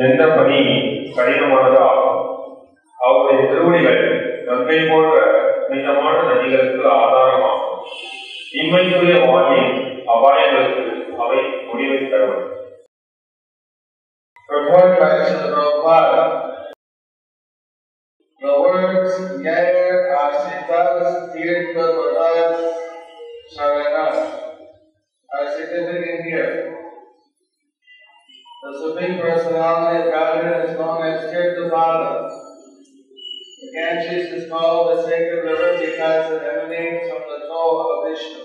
எந்த பணி கடினமானதோ ஆகும். அவருடைய திருவடிகள் கங்கை போன்ற புனிதமான நதிகளுக்கு ஆதாரமாகும். இம்மைக்குரிய வாழ்வின் அபாயங்களுக்கு அவை முடிவை தரும். The words Yaya Asitas Tirtha Vadas Sarana are significant here. The Supreme Personality of Godhead is known as Tirthapada. The Ganges is called the sacred river because it emanates from the toe of Vishnu.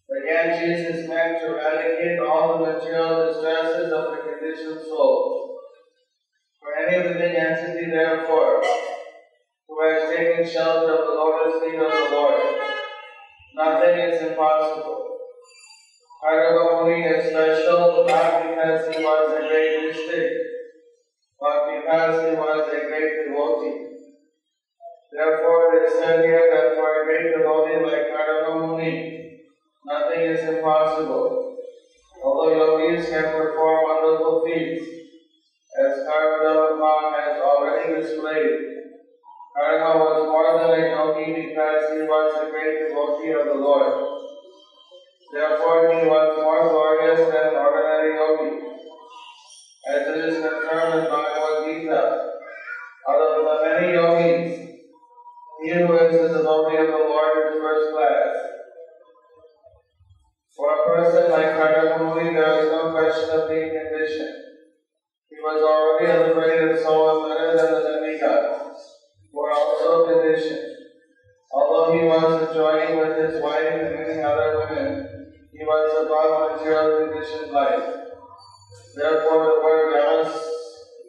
The Ganges is meant to eradicate all the material distresses of the conditioned soul. For any living entity, therefore, who has taken shelter of the lotus feet of the Lord, nothing is impossible. Bhargava Muni is special not because he was a great mystic, but because he was a great devotee. Therefore, it is said here that for a great devotee like Bhargava Muni, nothing is impossible. Although yogis can perform wonderful feats, as Karmadava has already displayed, Bhargava was more than a yogi because he was a great devotee of the Lord. Therefore, he was more glorious than an ordinary yogi. As it is confirmed in Bhagavad Gita, out of the many yogis, he who is the devotee of the Lord is first class. For a person like Bhargava Muni, there is no question of being conditioned. He was already a liberated soul and better than the demigods, who are also conditioned. Although he was enjoying with his wife and many other women, he was above material conditioned life. Therefore, the word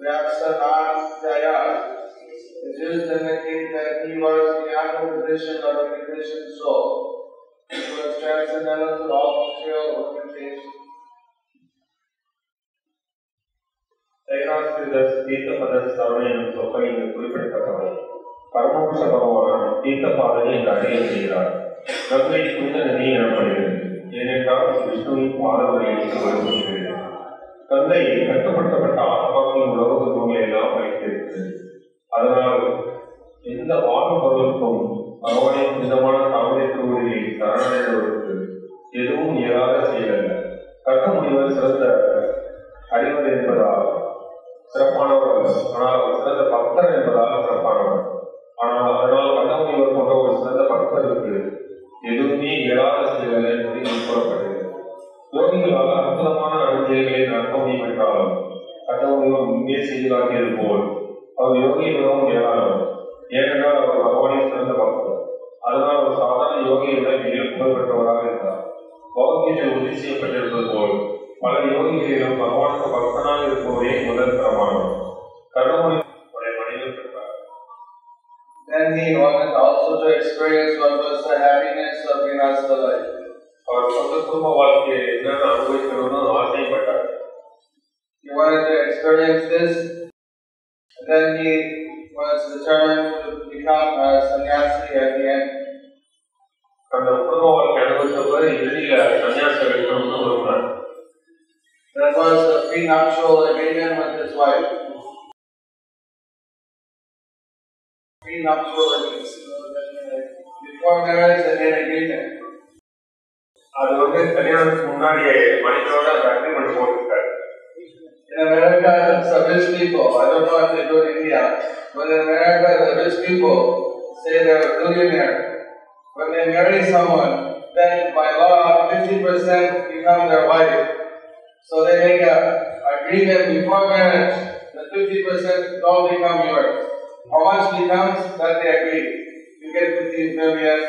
Vyasanadhyaya is used to indicate that he was beyond the condition of a conditioned soul. He was transcendental to all material limitations. தீர்த்தபதஸ்தானம் என்னும் சொற்கள் இங்கு குறிப்பிடத்தக்கவை. பரமபுருஷ பகவான் தீர்த்தபாதனை இங்கு அடைய செய்கிறார். கங்கை புனித நதி எனப்படுகிறது. ஏனென்றால் விஷ்ணுவின் பாத வரையிலிருந்து வருகிறது. கங்கை கட்டுப்படுத்தப்பட்ட ஆத்மாக்களின் உலக துன்பங்களை எல்லாம் வைத்திருக்கிறது. அதனால் எந்த வாழும் பொருளுக்கும் பகவானின் புனிதமான தாமரை திருவடிகளில் சரணடைவதற்கு எதுவும் இயலாத செயலல்ல. கர்க்க முனிவர் சிறந்த அறிவர் என்பதால் சிறப்பானவர் அல்ல, ஆனால் அவர் சிறந்த பக்தர் என்பதால் சிறப்பானவர். ஆனால் அதனால் கண்டமுனிவர் போன்ற ஒரு சிறந்த பக்தருக்கு எதுவுமே இயலாத செயல் என்பது கூறப்படுகிறது. யோகிகளால் அற்புதமான அனுமதிகளை நடத்த முடியும் என்றாலும் கண்டமுனிவர் முன்பே செய்து காட்டியது போல் அவர் யோகியை மிகவும் இயலானவர். ஏனென்றால் அவர் பகவானின் சிறந்த பக்தர். அதனால் அவர் சாதாரண யோகியை விட மிக புகழ்பெற்றவராக இருந்தார். பகவத்கீதை உறுதி செய்யப்பட்டிருப்பது போல் பல யோகிகளிலும் பகவானுக்கு பக்தனாக இருப்பவரே முதல் தரமானவர். கண்டமுனி மனிதர் பெற்றார். Then he wanted also to experience what was the happiness of Grihastha life. அவர் சொந்த குடும்ப வாழ்க்கையை என்னென்ன அனுபவிக்கணும்னு ஆசைப்பட்டார். He wanted to experience this, and then he was determined to become a sannyasi at the end. அந்த குடும்ப வந்து இறுதியில சன்னியாசம் எடுக்கணும்னு விரும்பினார். That was the prenuptial agreement with his wife. Prenuptial agreement. Before marriage, they made agreement. அது வந்து கல்யாணத்துக்கு முன்னாடியே மனைவியோட அந்த அக்ரிமெண்ட் போட்டுருக்காரு. In America, the rich people, I don't know if they do it in India, but in America, the rich people say they're a billionaire. When they marry someone, then by law, 50% become their wife. So they make an agreement before marriage that 50% don't become yours. How much becomes that they agree? You get 50 million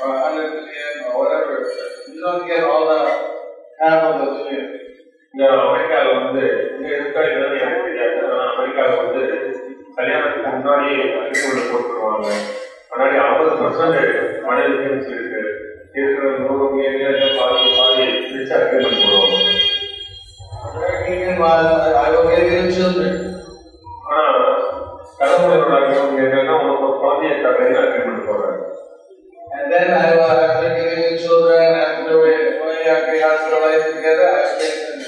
or 100 million or whatever. You don't get all the half of the billion. இங்க அமெரிக்காவில் வந்து இங்க இருக்கா இல்லைன்னு எனக்கு தெரியாது. ஆனால் அமெரிக்காவில் வந்து கல்யாணத்துக்கு முன்னாடியே அக்ரிமெண்ட் போட்டுருவாங்க. முன்னாடி 50% மனைவிக்குன்னு சொல்லிட்டு இருக்கிற 100 மில்லியன் பாதி பிரிச்சு அக்ரிமெண்ட் போடுவாங்க. I will give you children. ஆனால் கடவுளோட அக்ரிமெண்ட் என்னன்னா உனக்கு ஒரு குழந்தைய தரேன்னு அக்ரிமெண்ட் போடுறாங்க. And then after giving you children, after we have our life together, I will take them.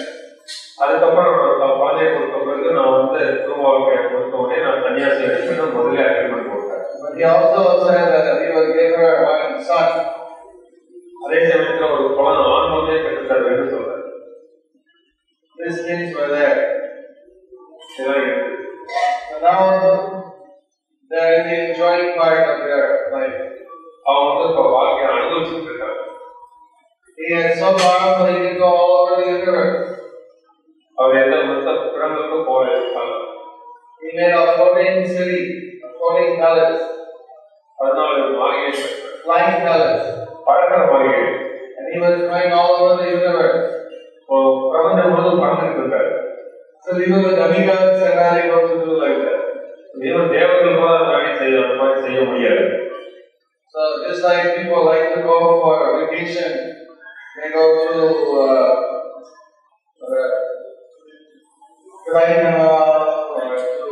அதுக்கப்புறம் குழந்தைய கொடுத்த பிறகு நான் வந்து குடும்ப வாழ்க்கையை கொடுத்த உடனே நான் சன்னியாசி எடுக்கணும் முதல்ல அக்ரிமெண்ட் போட்டேன். But he also said that he will give her one son. அதே சமயத்துல ஒரு குழந்தை ஆண் குழந்தைய பெற்று தருவேன்னு சொல்றாரு. These things were there. இதெல்லாம் இருக்கு. So now they are in the enjoying part of their life. அவங்க வந்து இப்போ வாழ்க்கையை அனுபவிச்சுட்டு இருக்காங்க. He is so powerful he can go all over the universe. அவர் எந்த மொத்த புறங்களுக்கும் போயிருக்காங்க. He made a floating city, a floating palace. அதனால மாளிகை Flying palace. பறக்கிற மாளிகை. And he was going all over the universe. பிரபஞ்சம் முழுவதும் பறந்துட்டு இருக்காரு. So even the demigods are not able to do like that. even தேவர்கள் கூட அந்த மாதிரி செய்ய முடியாது. So just like people like to go for a vacation, they go to China or to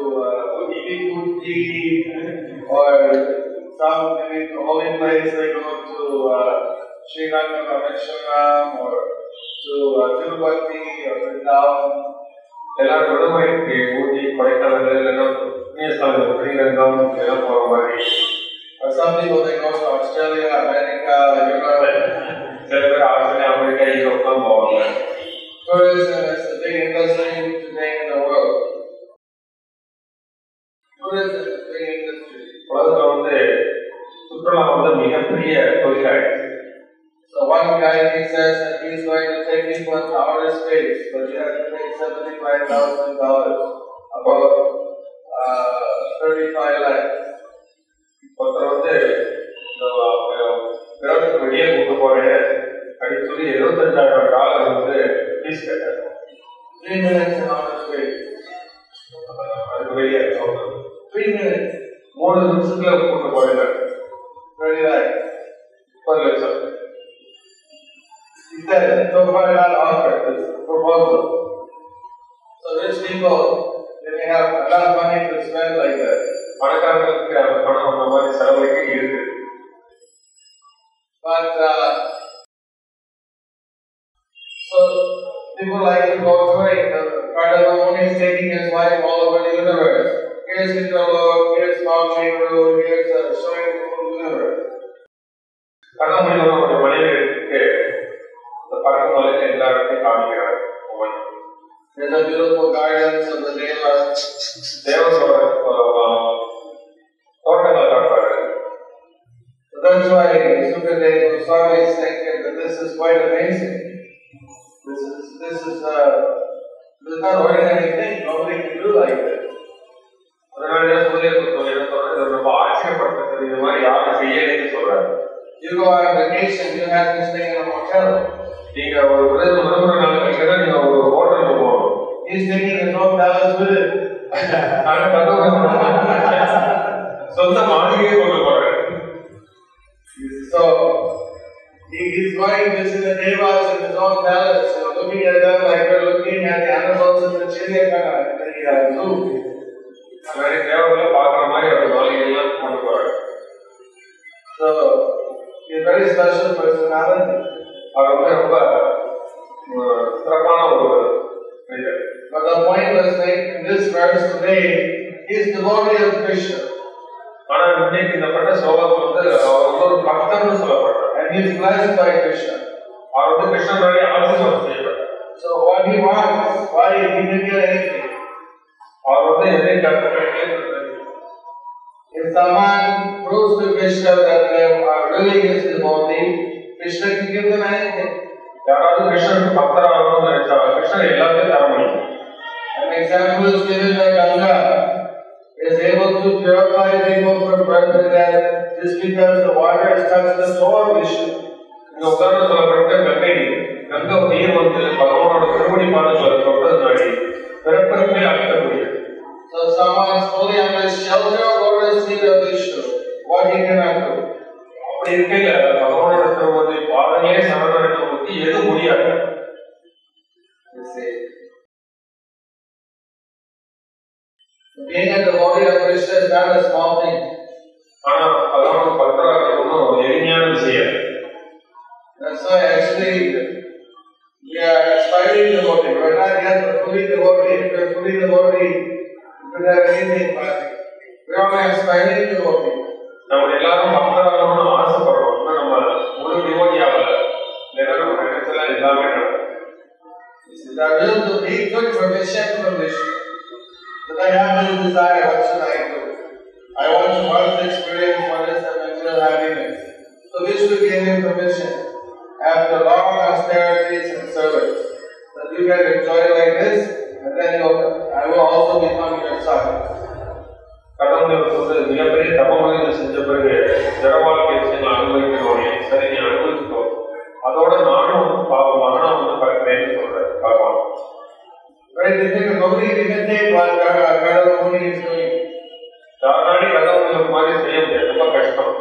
Uti or some maybe holy place. They go to Sri Lanka or Vishnuram or to Tirupati or Vrindavan. எல்லாரும் விடுமுறைக்கு ஊட்டி கொடைக்கானல் இல்லைன்னா ஸ்ரீரங்கம் எல்லாம் போற மாதிரி. Some people they go to Australia, America, Europe. சில பேர் Australia, America, Europe தான் போவாங்க. Tourism is the big industry today in the world. Tourism is the big industry. உலகத்துல வந்து சுற்றுலா வந்து மிகப்பெரிய தொழிலாயிடுச்சு. So one guy he says that he's going to take people into outer space, but he has to pay $75,000, about 35 lakhs. ஒருத்தர் வந்து கிரகத்துக்கு வெளியே கூட்டு போறேன் அப்படின்னு சொல்லி $75,000 வந்து ஃபீஸ் கேட்டார். 3 minutes in outer space. அதுக்கு வெளியே 3 minutes. 3 நிமிஷத்துல கூட்டு போறேன். 30 lakhs. 10 லட்சம். He said, so far not offered this proposal. So rich people, they may have enough money to spend like that. பணக்காரர்களுக்கு அந்த பணம் அந்த மாதிரி செலவழிக்க இருக்கு. But so people like to go touring. Kardamamuni is taking his wife all over the universe. Here's Indroloke, here's Mount Meru, here's showing the whole universe. கர்ணமுனியோட மனைவி எடுத்துட்டு இந்த பறக்கும் மலையில எல்லா இடத்தையும் காமிக்கிறார். There's a beautiful gardens of the Devas. தேவசோட தோட்டங்களை காட்டுறாரு. So that's why Sukadeva Goswami is saying that this is quite amazing. This is not ordinary thing. Nobody can do like this. அதனால சூரிய சொல்றது ரொம்ப ஆச்சரியப்படுத்துறது. இது மாதிரி யாரும் செய்யலைன்னு சொல்றாரு. You go on vacation, you have to stay in a hotel. நீங்க ஒரு விடுமுறை நாள் கழிக்கிறதா நீங்க ஒரு ஹோட்டலுக்கு போகணும். He's taking his own palace with it. சொந்த மாளிகையை கொண்டு போறாரு. So he's going to visit the Devas in his own palace, looking at them like we're looking at the animals in the Chiryakana in the zoo. நிறைய தேவர்களை பார்க்குற மாதிரி அவர் மாளிகையெல்லாம் கொண்டு போறாரு. So he's a very special personality. அவர் வந்து ரொம்ப சிறப்பான ஒரு மனிதர். But the point was made in this verse today, he is devotee of Krishna. ஆனா இன்னைக்கு இந்த பட்ட ஸ்லோகத்தில் வந்து அவர் வந்து ஒரு பக்தர்னு சொல்லப்படுறார். And he is blessed by Krishna. அவர் வந்து கிருஷ்ணனுடைய ஆசீர்வாதம் செய்யப்பட்டார். So what he wants, why he didn't get anything. அவர் வந்து எதை கற்றுக்கிட்டே If someone proves to Krishna that they are really his devotee, Krishna can give them anything. யாராவது கிருஷ்ணனுக்கு பக்தராகணும்னு நினைச்சா கிருஷ்ணன் எல்லாத்தையும் தர முடியும். An example is given by Ganga. Is able to purify people from birth and death just because the water has touched the soul of Vishnu. இந்த உதாரணம் சொல்லப்பட்ட கங்கை நீர் வந்து பகவானோட திருவடி பாதங்களை தொட்டதுனாடி பிறப்பிறப்பே அழிக்கக்கூடியது. So someone is fully under shelter of lotus feet of Vishnu. What he cannot do? அப்படி இருக்கையில பகவானோட திருவடி பாதங்களே சரணடைந்தவங்களுக்கு எது முடியாது. Being a devotee of Krishna is not a small thing. ஆனா பகவான் பக்தராக ஒன்றும் எளிமையான விஷயம். That's why actually we are aspiring devotee. We are not yet fully devotee. If we are fully devotee, we could have anything, but we are only aspiring devotee. நம்ம எல்லாரும் பக்தராகணும்னு ஆசைப்படுறோம். நம்ம முழு டிவோட்டியாக இல்லைன்னா நம்ம நினைச்சல எல்லாமே நடக்கும். The will to need good permission from Vishnu. But I have this desire, what should I do? I want to once experience what is the material happiness. So Vishnu gave him permission after long austerities and service that you can enjoy like this, and then I will also become your son. கடவுள் வந்து மிகப்பெரிய தபங்களை செஞ்ச பிறகு ஜட வாழ்க்கை விஷயங்களை அனுபவிக்கிறோம். சரி நீ அனுபவிச்சுக்கோ, அதோட நானும் மகனா வந்து பார்க்கிறேன்னு சொல்றேன் பகவான். Very difficult. Nobody can take what Kadavamuni is doing. யாராடி கடவுள் மாதிரி செய்ய முடியாது, ரொம்ப கஷ்டம்.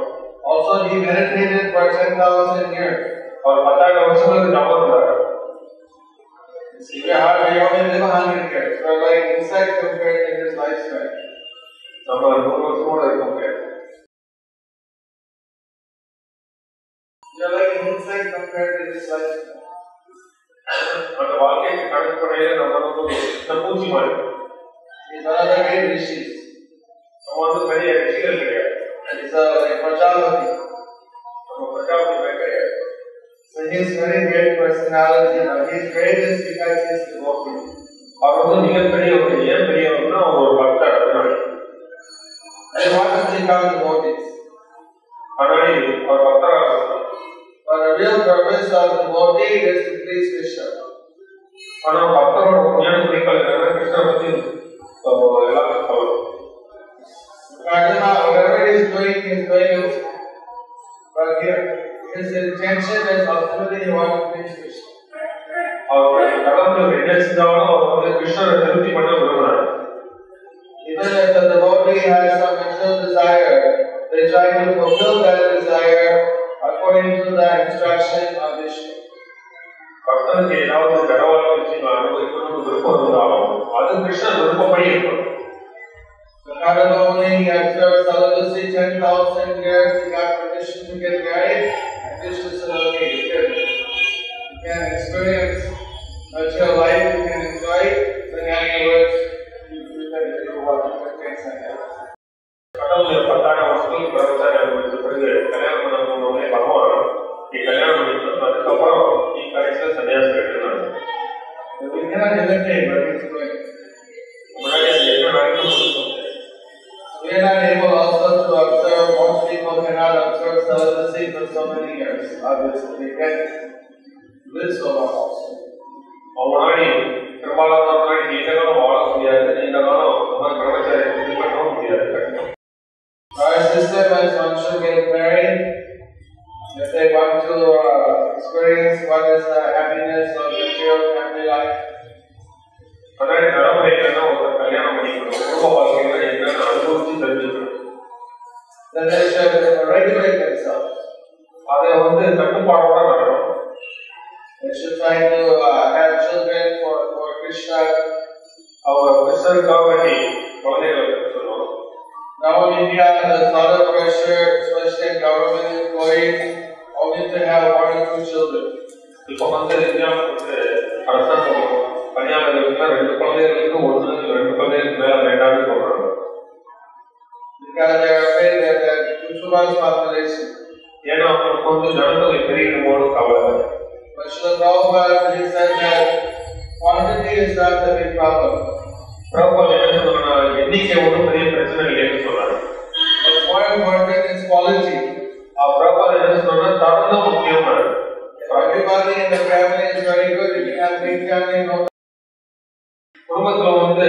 Also, he meditated for 10,000 years. அவர் 10,000 வருஷங்களுக்கு தபம் இருந்தார். We only live 100 years. We are like insects compared to his lifespan. நம்ம 100 வருஷமோட இருக்க முடியாது. We are like insects compared to his lifespan. அந்த வாழ்க்கைக்கு கணக்குப்படையில நம்ம பூச்சி மாதிரி. He's another great rishis. நம்ம வந்து பெரிய ரிஷிகள் கிடையாது. He's like Prajapati. நம்ம பிரஜாபதி கிடையாது. So he's very great personality. He's greatest because he's devotee. அவர் வந்து மிகப்பெரிய ஒரு ஏன் பெரியவர்னா அவர் ஒரு பக்தர். அதனால They want to become devotees. அதனால அவர் பக்தராக. But the real purpose of the devotee is to please Krishna. ஆனா பக்தரோட உண்மையான குறிக்கோள் என்னன்னா கிருஷ்ணனை பத்தி எல்லாத்தையும் சொல்லணும். Arjuna, whatever he is doing it. But here, his intention is ultimately he wants to please Krishna. அவர் கடவுள் என்ன செஞ்சாலும் அவர் வந்து கிருஷ்ணரை திருப்தி பண்ண விரும்புறாரு. Even if the devotee has some material desire, they try to fulfill that desire according to the instruction of Vishnu. பக்தனுக்கு ஏதாவது கடவுள் விஷயங்களை அனுபவிக்கணும்னு விருப்பம் இருந்தாலும் அது கிருஷ்ணன் விருப்பப்படி இருக்கும். Kadavamuni observed celibacy 10,000 years. He got permission to get married, and Vishnu said, "Okay, you can experience material life, you can enjoy it, then afterwards you can do what you can say." கடவுள் 10,000 வருஷத்துக்கு பிரபச்சாரி அனுபவித்த பிறகு கல்யாணம் பண்ண பகவான் நீ கல்யாணம் பண்ணிக்கணும், அதுக்கப்புறம் நீ கடைசியில் சன்னியாசம் எடுக்கணும். We cannot imitate what he's doing. முன்னாடி அது என்ன நடக்கணும். We are not able also to observe. Most people cannot observe celibacy for so many years. Obviously, they can live so long also. முன்னாடி பெரும்பாலான முன்னாடி நீண்ட காலம் வாழ முடியாது, நீண்ட காலம் பிரபச்சாரி பண்ணவும் முடியாது. Our system is one should get married if they want to experience what is the happiness of material family life. முன்னாடி நடைமுறை என்னன்னா ஒருத்தர் கல்யாணம் பண்ணிக்கணும், குடும்ப வாழ்க்கையில என்னென்ன அனுபவிச்சு தெரிஞ்சுக்கணும். Then they should regulate themselves. அதை வந்து கட்டுப்பாடோட நடக்கணும். They should try to have children for Krishna. அவங்க கிருஷ்ணருக்காக வேண்டி குழந்தைகளை சொல்லணும். Now in India, there's a lot of pressure, especially in government employees, only to have 1 or 2 children. இப்போ இந்தியாவுக்கு அரசாங்கம் பணியாளர்களுக்கு 2 குழந்தைகளுக்கு 1, 2 குழந்தைகளுக்கு மேல வேண்டாம்னு சொல்றாங்க. Because they are afraid that there is too much population. ஏன்னா அவங்களுக்கு ஜனத்தொகை பெருகிடுமோன்னு கவலை. But Srila Prabhupada he said that quantity is not the big problem. Prabhupada என்ன சொன்னா எண்ணிக்கை ஒன்றும் பெரிய பிரச்சனை இல்லைன்னு சொன்னாரு. What's more important is quality. Prabhupada என்ன சொன்னா தரம் தான் முக்கியமானது. Everybody in the family is very good. If you have big family, no. குடும்பத்துல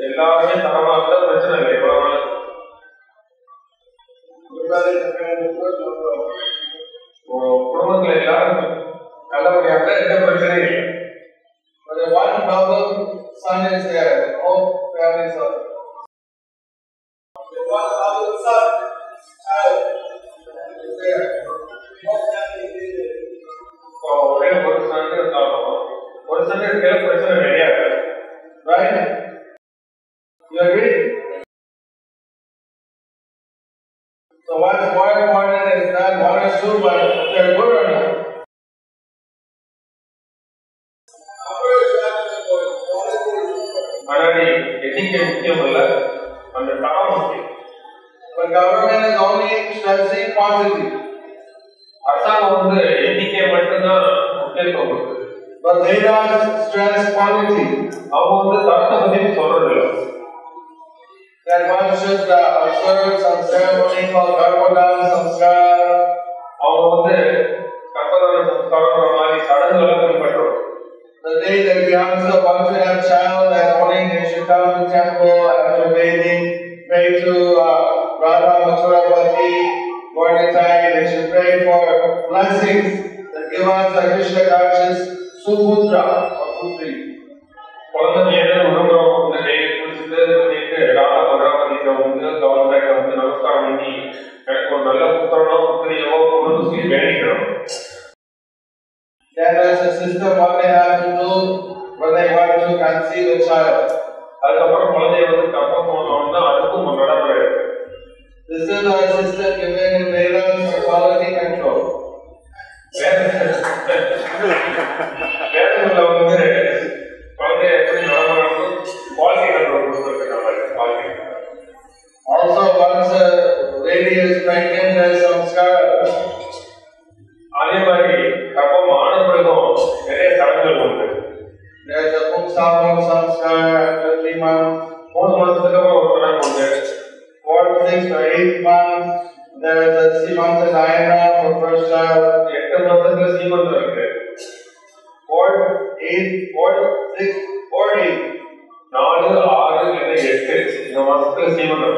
எல்லாருமே தரமா இருந்தா பிரச்சனை இல்லை. எவ்வளவு நாள் குடும்பத்துல எல்லாரும் நல்லபடியா இருந்தா எந்த பிரச்சனையும் இல்லை. But one problem, son is there. All families are. One problem, son, child is there. All families is there. ஒரே ஒரு சண்டை இருந்தாலும் ஒரு சண்டை இருக்கிற பிரச்சனை நிறைய இருக்கு. Right? You agree? So what's more important is not 1 or 2, but if they're good or not. ஆனால் எண்ணிக்கை முக்கியம் அல்ல, அந்த தரம் முக்கியம். The government is only stressing quantity. அரசாங்கம் எண்ணிக்கை மட்டும்தான் முக்கியத்துவம் கொடுக்குது. But they don't stress quality. அவங்க தரத்தை பத்தி சொல்றது. That one should observe some ceremony called Garbhodana Samskar. அவங்க கர்ப்பதான சம்ஸ்காரம்ன்ற மாதிரி சடங்குகளை பின்பற்றுறோம். The day that the youngster wants to have child, that morning they should come to temple after bathing, pray to Radha Mathurapati. Morning time they should pray for blessings that give us a Krishna conscious Suputra or Putri. குழந்தை உடம்புறவங்க daily குளிச்சுட்டு Radha மதுராபதிக்கு government நமஸ்காரம் பண்ணி எனக்கு ஒரு நல்ல புத்திரனோ புத்திரியோ கொண்டு சொல்லி வேண்டிக்கிறோம். Then there's a system what they have to do when they want to conceive a child. அதுக்கப்புறம் குழந்தைய கர்ப்பம் போனோம்னா அதுக்கும் ஒரு நடைமுறை இருக்கு. This is our system given in Vedas for quality control. வேதங்கள்ல குழந்தைய எப்படி நடமாடணும் குவாலிட்டி கண்ட்ரோல் கொடுத்துருக்காங்க. Also, once a lady is pregnant, there is samskar. அதே மாதிரி கர்ப்பம் ஆன பிறகும் நிறைய சடங்குகள் உண்டு. There is a Pumsavam samskar after 3 months. 3 மாசத்துக்கு அப்புறம் ஒரு சடங்கு உண்டு. 4th, 6th or 8th month, there is a Simantanayana for first child. 8 மாசத்துல சீமந்தம் இருக்கு. 4th, 8th, 4th, 6th, 4th, 8th. 4, 6 இல்ல 8 இந்த மாசத்துல சீமந்தம்.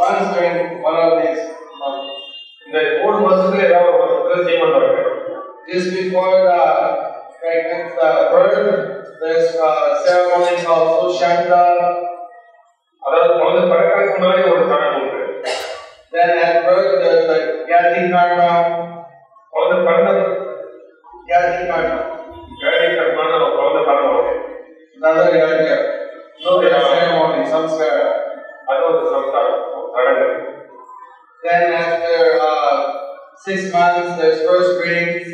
Once during one of these months. இந்த 3 மாசத்துல ஏதாவது ஒரு மாசத்துல சீமந்தம் இருக்கு. Just before the birth, there's a ceremony called Sushanta. அதாவது குழந்தை பிறக்கிறதுக்கு முன்னாடி ஒரு சடங்கு உண்டு. Then at birth, there's a Gyati Karma. குழந்தை பிறந்தது Gyati Karma. கேடி கர்மான குழந்தை பிறந்தவங்க. Another yajna. Ceremony, samskara. அது ஒரு சம்ஸ்காரம் சடங்கு. Then after 6 months, there's first greetings.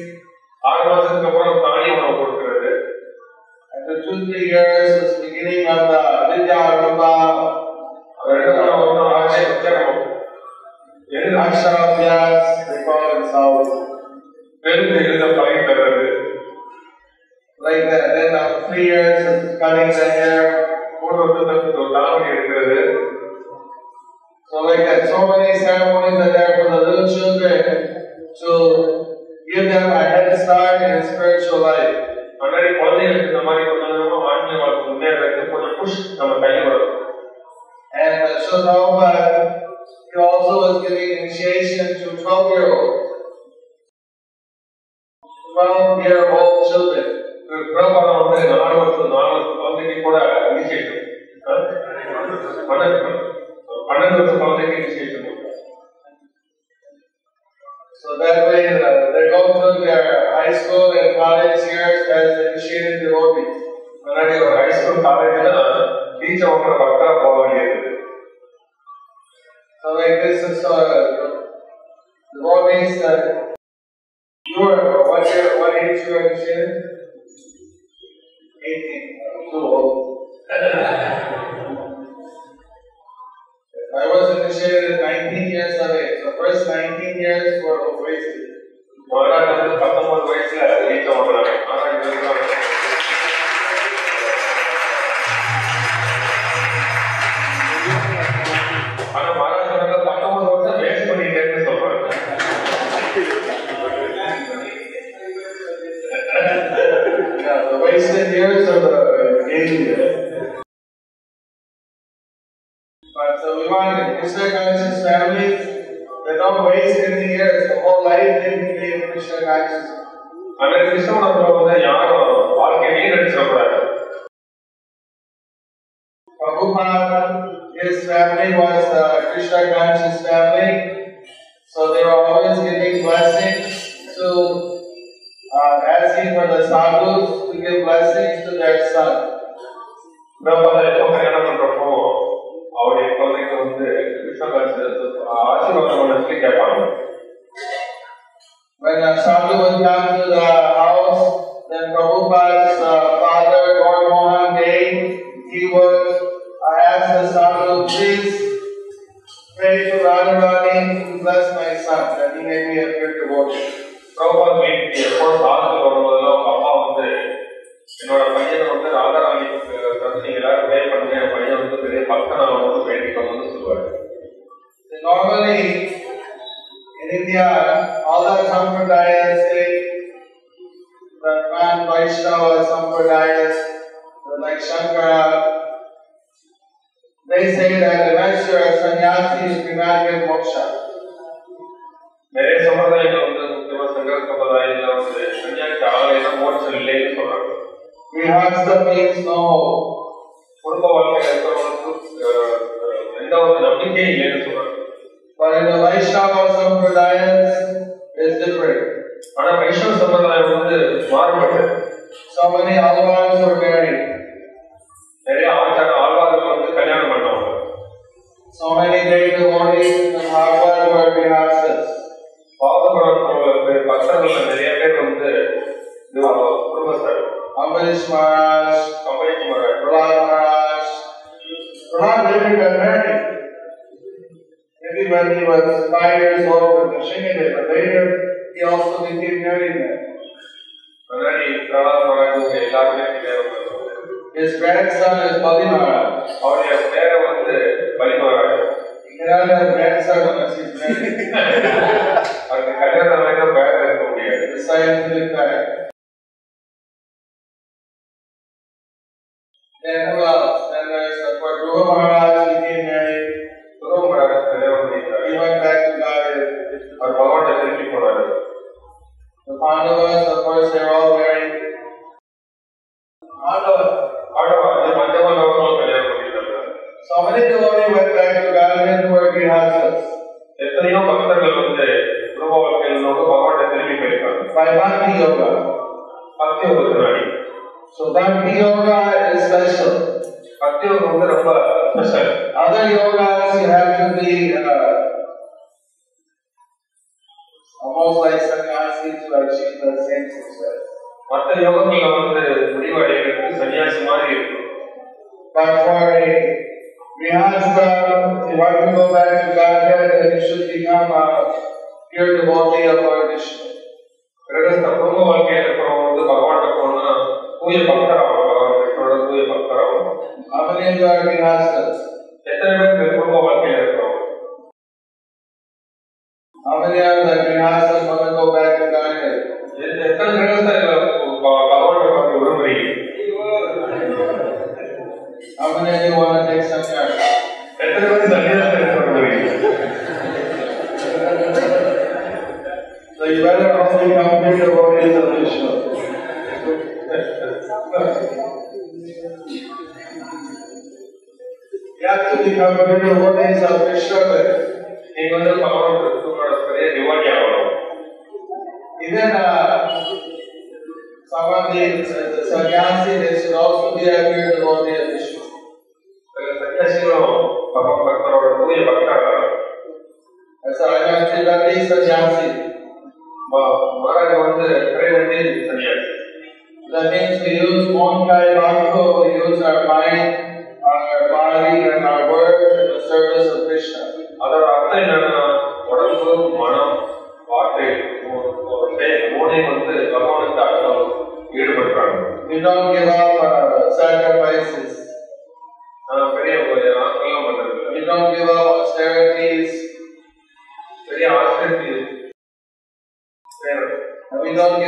6 மாசத்துக்கு அப்புறம் தாலி உணவு கொடுக்கிறது. After 2-3 years, it's the beginning of the Vidya Arambha. Aksharabhyas, they call it South. Like that. Then after 3 years, it's cutting the hair. So like that, so many ceremonies are there for the little children to give them a head start in spiritual life. முன்னாடி குழந்தைகளுக்கு இந்த மாதிரி கொஞ்சம் ஆன்மீக வாழ்க்கை முன்னேறதுக்கு கொஞ்சம் push நம்ம கையில் வரும். And Srila Prabhupada, he also was giving initiation to 12-year-old. 12-year-old children. Prabhupada 4 வருஷம் குழந்தைக்கு கூட இனிஷியேட்டிவ் 12 வருஷம் குழந்தைக்கு initiative. So that way they go through their high school and college years as initiated devotees. முன்னாடி ஒரு ஹை ஸ்கூல் காலேஜ்ல teacher உங்களை பக்தா போக வேண்டியது. So like this is devotees that you are what age you are initiated? 18. Too old. I was initiated at 19 years of age. The first 19 years were wasted. Maharaj வந்து 19 வயசுல teacher வாங்குறாங்க. ஆனா இது ஆனா மகாராஜ் 19 வருஷம் வேஸ்ட் பண்ணிட்டேன்னு சொல்றாங்க. The wasted years of the 80 years. But so we want Krishna conscious families, they don't waste any years. The whole life they can be in Krishna consciousness. ஆனா கிருஷ்ணபுரத்துல வந்து யாரும் வாழ்க்கையிலேயே நடிச்சிடக்கூடாது. Prabhupada, his family was a Krishna conscious family, so they were always giving blessings to asking for the sadhus to give blessings to their son. Prabhupada எப்போ கல்யாணம் பண்றப்போ அவருடைய குழந்தைக்கு வந்து கிருஷ்ண ஆசீர்வாதம் பண்ணி கேட்பாங்க. When a sadhu would come to the house, then Prabhupada's father, Gaur Mohan Dey, he would ask the sadhu, please pray to Radharani to bless my son, that he may be a good devotee. Prabhupad வீட்டுக்கு எப்போ சாதத்தில் வரும்போதெல்லாம் அவங்க அப்பா வந்து என்னோட பையனை வந்து ராதாராணி நீங்க எல்லாரும் ப்ரே பண்ணுங்க, என் பையன் வந்து பெரிய பக்தனாக வந்து வேண்டிக்கணும்னு சொல்லுவாரு. Normally in India, all the sampradayas say, the non-Vaishnava sampradayas, like Shankara, they say that unless you are a sannyasi, you cannot get moksha. நிறைய சம்பிரதாயங்கள் வந்து முக்கியமா சங்கர சம்பிரதாயத்துல வந்து சன்னியாசி ஆகலைன்னா மோட்சம் இல்லைன்னு சொல்றாங்க. Grihastha means no hope. குடும்ப வாழ்க்கையில் இருக்கிறவங்களுக்கு எந்த ஒரு நம்பிக்கையும் இல்லைன்னு சொல்றாங்க. But in the Vaishnava sampradayas, it's different. ஆனா வைஷ்ணவ சம்பிரதாயம் வந்து மாறுபட்டது. So many alvars were married. நிறைய ஆழ்வார்கள் வந்து கல்யாணம் பண்ணாங்க. So many great devotees in the Bhagavad were grihasthas. பாவபுரம் பக்தர்கள் நிறைய பேர் வந்து குடும்பஸ்தர். Ambarish Maharaj, Prahlad Maharaj. Prahlad later got married. Maybe when he was 5 years old with Nrsimhadev, but later he also became married man. His grandson is Bali Maharaj. He cannot have grandson unless he's married. It's a scientific fact. Then who else? Then there's Dhruva Maharaj became married. He went back to Godhead. The Pandavas, of course, they were all married. So many devotees went back to Godhead who were grihasthas. By Bhakti Yoga. So Bhakti Yoga is special. Other yogas you have to be almost like sannyasis, like Srila Saint says. But for a grihastha, if you want to go back to Godhead, then you should become a pure devotee of Lord Vishnu. How many of you are grihasthas? How many are the grihasthas want to go back to Godhead? How many of you want to take sannyas? So you better only come to the devotees of Vishnu. You have to become good devotees of Vishnu. Even some of the sannyasi, they should also be a good devotee of Vishnu.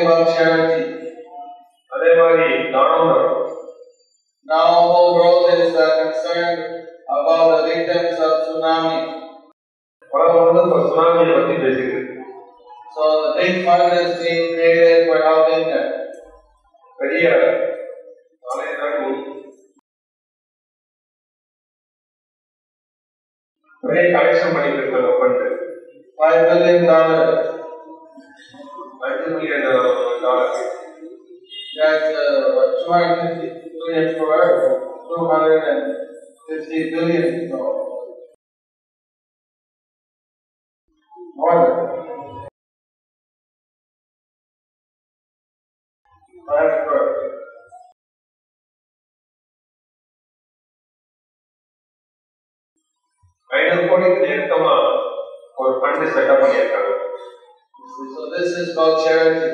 about charity. அதே மாதிரி தானம் தான். Now the whole world is concerned about the victims of tsunami. உலகம் வந்து இப்போ சுனாமியை பற்றி பேசிட்டு. So the big fund is being created for helping them. பெரிய நிறைய கலெக்ஷன் பண்ணிட்டு இருக்காங்க fund. $5 billion. $5 million. That's 250 billion for 250 billion. More than 5 crores. $500 கோடிக்கு நெருக்கமா ஒரு ஃபண்ட் செட்டப் பண்ணியிருக்காங்க. So this is called charity.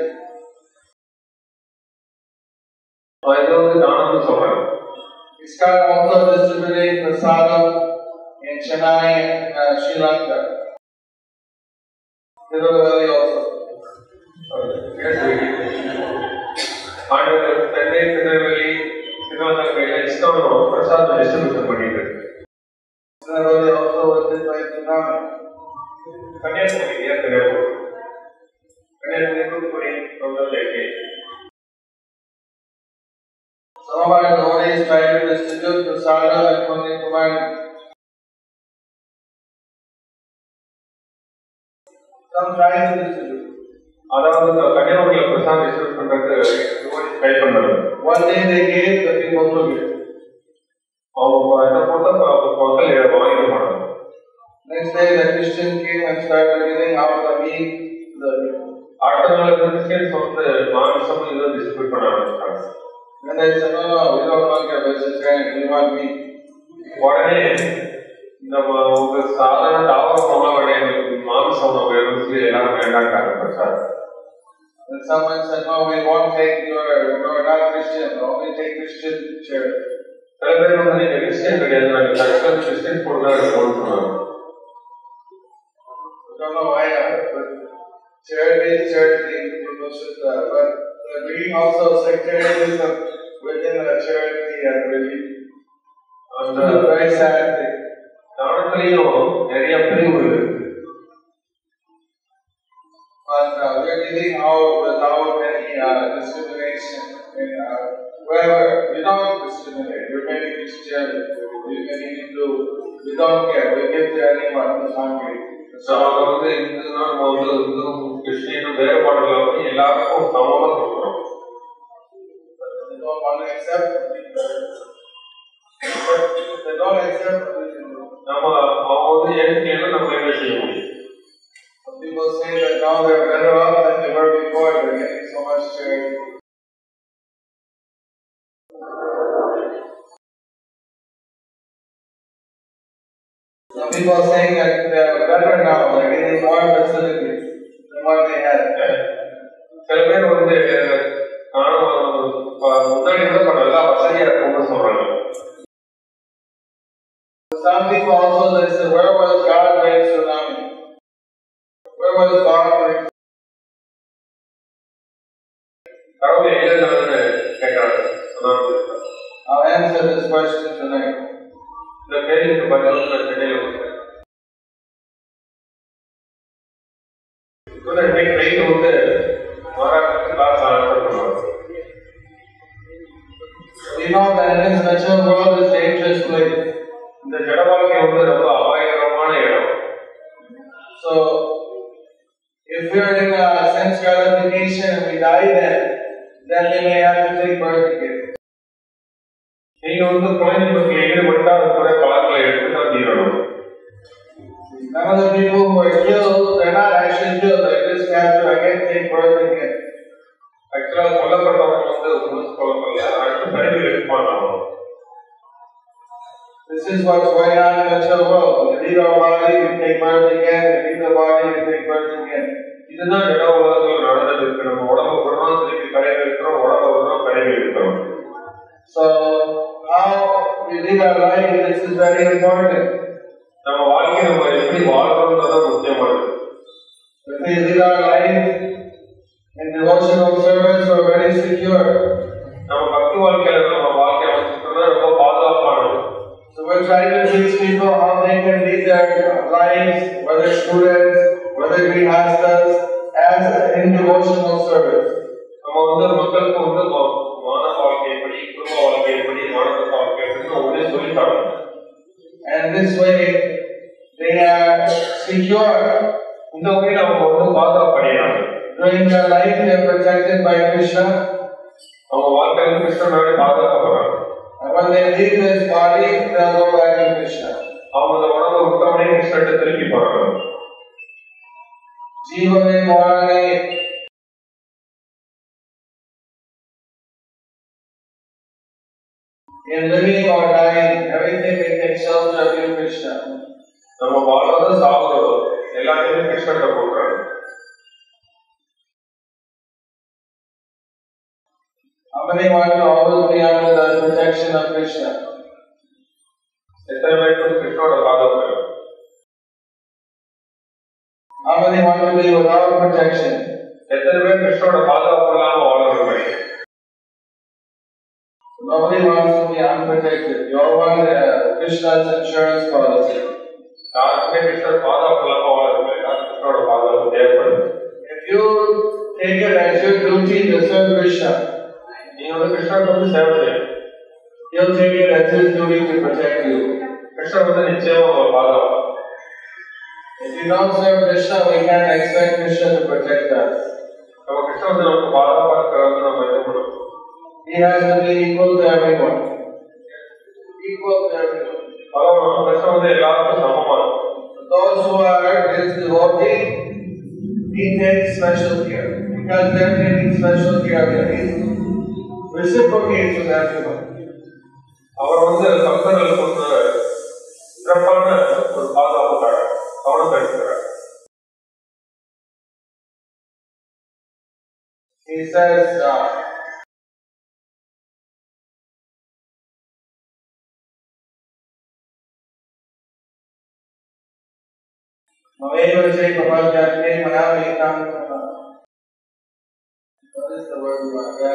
இது வந்து தானம்னு சொல்றாங்க. We start also distributing prasadam in Chennai and Sri Lanka. Tirunelveli also. Chennai, Tirunelveli, Tiruvannamalai ISKCON பிரசாதம் டிஸ்ட்ரிபியூஷன் பண்ணிட்டு இருக்கு. Tirunelveli also was hit by tsunami. Kanyakumari Thoothukudi Some of our devotees try to distribute prasadam and Kanyakumari. Some try to distribute. அதாவது கன்னியாகுமரியில் பிரசாதம் distribute பண்றதுக்கு try பண்ணாங்க. One day they gave, the people also gave. அவங்க என்ன போட்டா மக்கள் வாங்கிட்டு போனாங்க. Next day the Christian came and started giving out the meat to the people. அடுத்த நாள் கிறிஸ்டியன்ஸ் வந்து மாமிசம் இதை டிஸ்ட்ரிபியூட் பண்ண ஆரம்பிச்சாங்க. Then they said, no, we don't want your vegetarian, we want meat. உடனே நம்ம உங்க சாதாரண தாவர உணவு எங்களுக்கு மாமிச உணவு வேணும்னு சொல்லி எல்லாரும் வேண்டாண்டாங்க Prasad. And someone said, no, we won't take you're not Christian, only take Christian church. சில பேர் வந்து நீங்க கிறிஸ்டியன் கிடையாது, நாங்கள் கரெக்டாக கிறிஸ்டியன் ஃபுட் தான் எடுப்போம்னு சொன்னாங்க. I don't know why, but charity is charity, people should, but being also sectarianism within the charity and religion. It's a very sad thing. தானத்திலையும் நிறைய பிரிவு இருக்கு. But we are giving out without any discrimination. Wherever we don't discriminate, we're many Christian, we're many Hindu, we don't care. We give to anyone who's hungry. நாம வந்து நம்ம வந்து Christian வேறுபாடு இல்லாம எல்லாருக்கும் சமமா கொடுக்குறோம். They don't want to accept. They don't accept. நம்ம அவங்க வந்து ஏற்கனவே நம்ம என்ன செய்ய முடியும்? Some people say that now they're better off than they were before. They're getting so much charity. Some people are saying that they're better now. They're getting more facilities than what they had. சில பேர் வந்து முன்னாடி விட நல்லா வசதியா இருக்கும்னு சொல்றாங்க. Some people also they say, where was God during tsunami? Where was God during? கடவுள் எங்க இருந்தாருன்னு கேட்கறாங்க. I'll answer this question tonight. இந்த கேள்விக்கு பதில் சென்னையில் கொடுத்தேன். இன்னைக்கு நைட்டு வந்து மகாராஷ்டிரா கிளாஸ் ஆன்சர் பண்ணுவாங்க. We know that this natural world is dangerous place. இந்த ஜட வாழ்க்கை வந்து ரொம்ப அபாயகரமான இடம். So, if we are in a sense gratification and we die then we may have to take birth again. நீங்க வந்து குழந்தை பற்றி ஈடுபட்டா அதுக்குரிய பலன்களை எடுத்துதான் தீரணும். None of the people who are killed, they're not actually killed, they just have to again take birth again. ஆக்சுவலா கொல்லப்பட்டவங்க வந்து முழுசு கொல்லப்படல, அடுத்து பிறகு எடுப்பாங்க. This is what's going on in the natural world. We leave our body, we take birth again, we leave the body, we take birth again. இதுதான் ஜட உலகத்தில் நடந்துட்டு இருக்கு. நம்ம உடம்பு விடுறோம், திருப்பி கரையில் இருக்கிறோம், உடம்பு விடுறோம், கரையில் இருக்கிறோம். So, how we live our life, this is very important. நம்ம வாழ்க்கை நம்ம எப்படி வாழ்றோம்ன்றதான் முக்கியமானது. If we live our life in devotional service, words were very secure. நம்ம பக்தி வாழ்க்கையில நம்ம வாழ்க்கை அமைச்சிருக்கிறது ரொம்ப பாதுகாப்பானது. So we're trying to teach people how they can lead their lives, whether students, whether grihastas, as in devotional service. நம்ம மக்களுக்கு மான வாழ்க்கை எப்படி, குடும்ப வாழ்க்கை எப்படி, மானச வாழ்க்கை எப்படின்னு ஒரே சொல்லி தரணும். And this way they are secure. இந்த வகையில் அவங்க பாதுகாப்படைகிறாங்க. During their life they are protected by Krishna. அவங்க வாழ்க்கையில கிருஷ்ணனோட பாதுகாக்கப்படுறாங்க. And when they leave this body, they will go back to Krishna. அவங்க இந்த உடம்பை விட்டவனே கிருஷ்ணன்ட்ட திருப்பி போறாங்க. ஜீவமே மோகனே. In living or dying, everything we take shelter of you, Krishna. நம்ம வாழ்றதோ சாகுறதோ எல்லாத்தையுமே கிருஷ்ணன்ட்ட போடுறாங்க. How many want to always be under the protection of Krishna? எத்தனை பேருக்கு கிருஷ்ணனோட பாதுகாப்பு? How many want to be without protection? எத்தனை பேர் கிருஷ்ணனோட பாதுகாப்பு இல்லாம வாழறாங்க? Nobody wants to be unprotected. You all want Krishna's insurance policy. யாருக்குமே கிருஷ்ணர் பாதுகாப்பு இல்லாம வாழறாங்க. கிருஷ்ணனோட பாதுகாப்பு தேவைப்படுது. If you take it as your duty to serve Krishna, நீங்க கிருஷ்ணனுக்கு சேவை செய்யணும். He'll take it as his duty to protect you. கிருஷ்ணர் நிச்சயமா உங்களை பாதுகாப்பார். If you don't serve Krishna, we can't expect Krishna to protect us. நம்ம கிருஷ்ணர் நமக்கு பாதுகாப்பா இருக்கிறது நம்ம என்ன பண்ணணும்? He has to be equal to everyone. Equal to everyone. கிருஷ்ணர் எல்லாருக்கும் சமமானது. Those who are his devotee, he takes special care. Because they're taking special care of him, he reciprocates with everyone. அவர் பக்தர்களுக்கு சிறப்பான ஒரு பாதுகாப்பு கவனம் செலுத்துகிறார். He says, what is the word we want?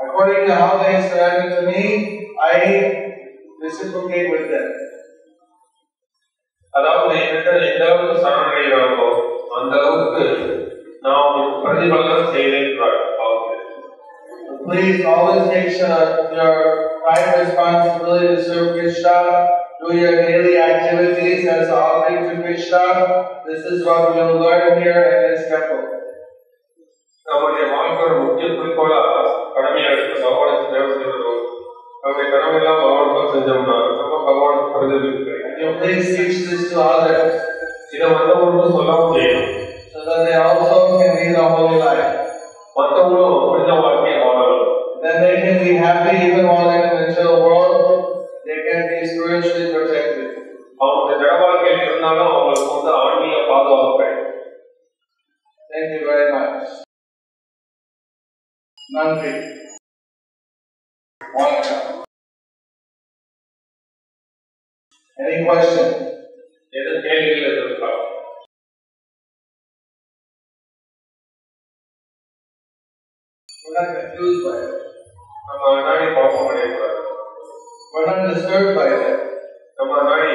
According to how they surrender to me, I reciprocate with them. அதாவது எந்த அளவுக்கு சரணடைகிறார்களோ அந்த அளவுக்கு நாம் பிரதிபலனம் செய்கிறேன். Please always take your prime responsibility to serve Krishna. Do your daily activities as offering to Krishna. This is what we will learn here in this temple. நம்முடைய வாழ்க்கையோட முக்கிய குறிக்கோளா கடமையா இருக்கு பகவானுக்கு சேவை செய்வதும் நம்முடைய கடமையெல்லாம் பகவானுக்கு செஞ்சோம்னா நம்ம பகவானுக்கு பிரதிபலிக்கிறேன். Please teach this to others. இதை மற்றவங்களுக்கு சொல்லவும் செய்யணும். So that they also can lead a holy life. மற்றவங்களும் புனித வாழ்க்கையை வாழலாம். Then they can be happy even while in the material world. They can be spiritually protected. அவங்க ஜட வாழ்க்கையில் இருந்தாலும் அவங்களுக்கு ஆன்மீக பாதுகாப்பு கிடைக்கும். Thank you very much. Nandri. Welcome. Any question? எது கேள்விகள் இருக்கா? We're not confused by it. நம்ம நாடி குழப்பம் அடையக்கூடாது. We're not disturbed by it. நம்ம நாடி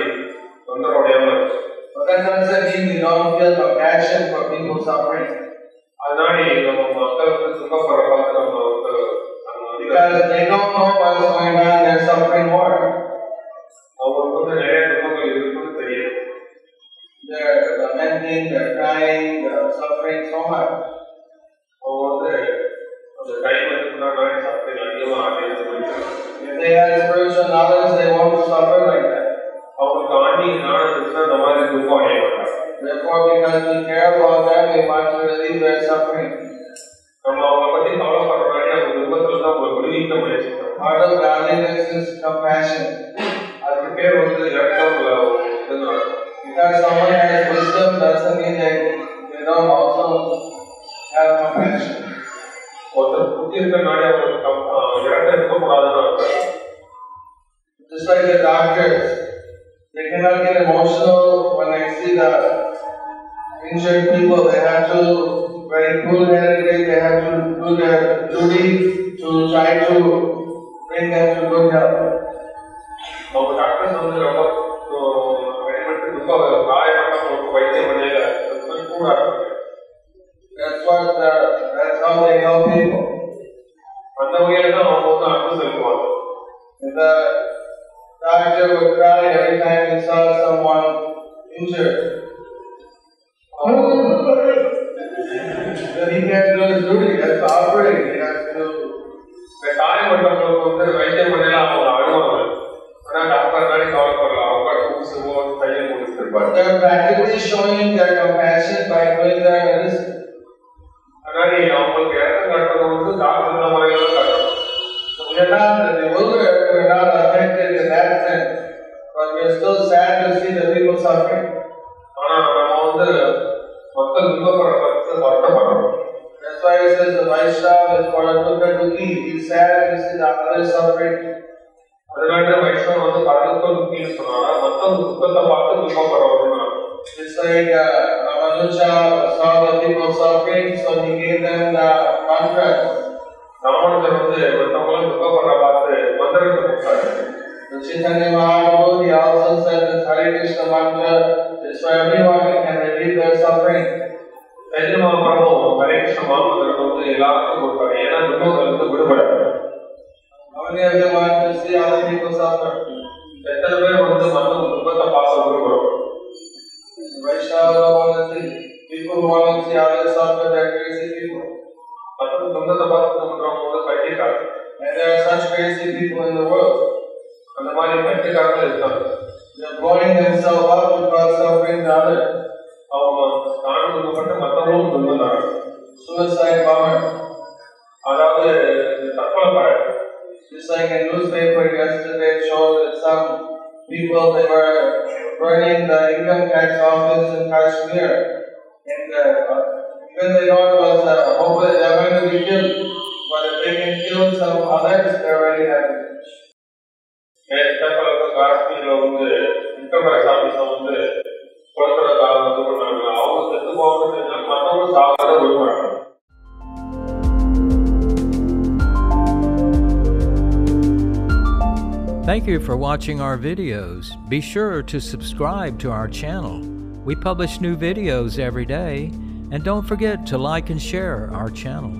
தொந்தரவுடையாம இருக்கு. But that doesn't mean we don't feel compassion for people suffering. அதனாடி நம்ம மக்களுக்கு துன்பப்படுற பார்த்து நம்ம because they don't know what's going on, they're suffering more. அவங்களுக்கு நிறைய துன்பங்கள் இருக்குன்னு தெரியும். They're lamenting, they're crying, they're suffering so much. அவங்க அந்த டைம் இருக்குன்னா நாடி suffering அதிகமா ஆகிடுது. If they had spiritual knowledge, they won't suffer like that. அவங்களுக்கு ஆன்மீக ஞானம் இருந்தா அந்த மாதிரி துன்பம் அடைய மாட்டாங்க. Therefore, because we care about them, we want to relieve their suffering. நம்ம அவங்களை பத்தி கவலைப்படுறோம்னா அவங்க துன்பத்துல தான் அவங்களை விடுவிக்க முயற்சிக்கிறோம். Part of godliness is compassion. அதுக்கு பேர் இரக்கம் இதுதான். Because someone has wisdom doesn't mean they don't also have compassion. ஒருத்தர் புத்தி இருக்க நாடி அவங்களுக்கு இரக்கம் இருக்கக்கூடாதுன்னு அர்த்தம். They cannot get emotional when they see the injured people. They have to very cool-headedly. They have to do their duty to try to bring them to good health. அவங்க doctors வந்து ரொம்ப வெளிப்பட்டு ரொம்ப காயப்பட்டவங்களுக்கு வைத்தியம் பண்ணல கூட. That's how they help people. அந்த வகையில தான் அவங்க வந்து அன்பு செலுத்துவாங்க. The doctor would cry every time he saw someone injured. Then he can't do his duty. That's operating. He has to. இந்த காயப்பட்டவங்களுக்கு வந்து வைத்தியம் பண்ணல அவங்க அழுவாங்க. ஆனா டாக்டர் நாளை கவலைப்படல. அவங்க ஊசுவோ கையை முடிச்சிருப்பாங்க. They're practically showing their compassion by doing their medicine. அதனால அவங்களுக்கு இறக்கம் காட்டுறது வந்து டாக்டர் முறையில தான் காட்டணும். We're not affected in that sense, but we're still sad to see the people suffering. ஆனா நம்ம வந்து மக்கள் துன்பப்படுறதுக்கு வருத்தப்படுறோம். That's why it says the Vaishnava is for a Dukha-Dukhi. He's sad to see the others suffering. அதனால வைஷ்ணவன் வந்து பரதுக்கம் துக்கின்னு சொன்னாங்க. மொத்தம் துக்கத்தை பார்த்து துன்பப்படுறவங்க. It's like Ramanuja saw the people suffering, so he gave them the contrast. Ramanujar வந்து மற்றவங்களும் துக்கப்படுற பார்த்து மந்திரத்தை கொடுத்தாரு. Chaitanya Mahaprabhu, he also said that Hare Krishna mantra is for everyone and can relieve their suffering. Chaitanya Mahaprabhu Hare Krishna மந்திரத்தை வந்து எல்லாருக்கும் கொடுத்தாரு. ஏன்னா துன்பங்கள் வந்து விடுபடாது. How many of them want to see other people suffer? எத்தனை பேர் வந்து மற்றவங்க துன்பத்தை பார்க்க விரும்புகிறோம்? Vaishnavas don't want to see. People who want to see others suffer, they are crazy people. மற்றவங்க துன்பத்தை பார்த்து விரும்புகிறவங்க வந்து பைத்தியக்காரங்க. And there are such crazy people in the world. அந்த மாதிரி பைத்தியக்காரங்க இருக்காங்க. They are blowing themselves up because suffering to others. அவங்க தானும் துன்பப்பட்டு மற்றவங்களும் துன்பப்படுறாங்க. Suicide bomber. அதாவது தற்கொலை படை. Just like a newspaper yesterday showed that some people, they were burning the income tax office in Kashmir, and even they know it was hopeless, they are going to be killed, but if they can kill some others, they are very happy. காஷ்மீர்ல வந்து income tax office வந்து கொடுக்கறதுக்காக வந்து பண்ணாங்க. அவங்க செத்து போகிறது மற்றவங்க சாதாரண விரும்புறாங்க. Thank you for watching our videos. Be sure to subscribe to our channel. We publish new videos every day, and don't forget to like and share our channel.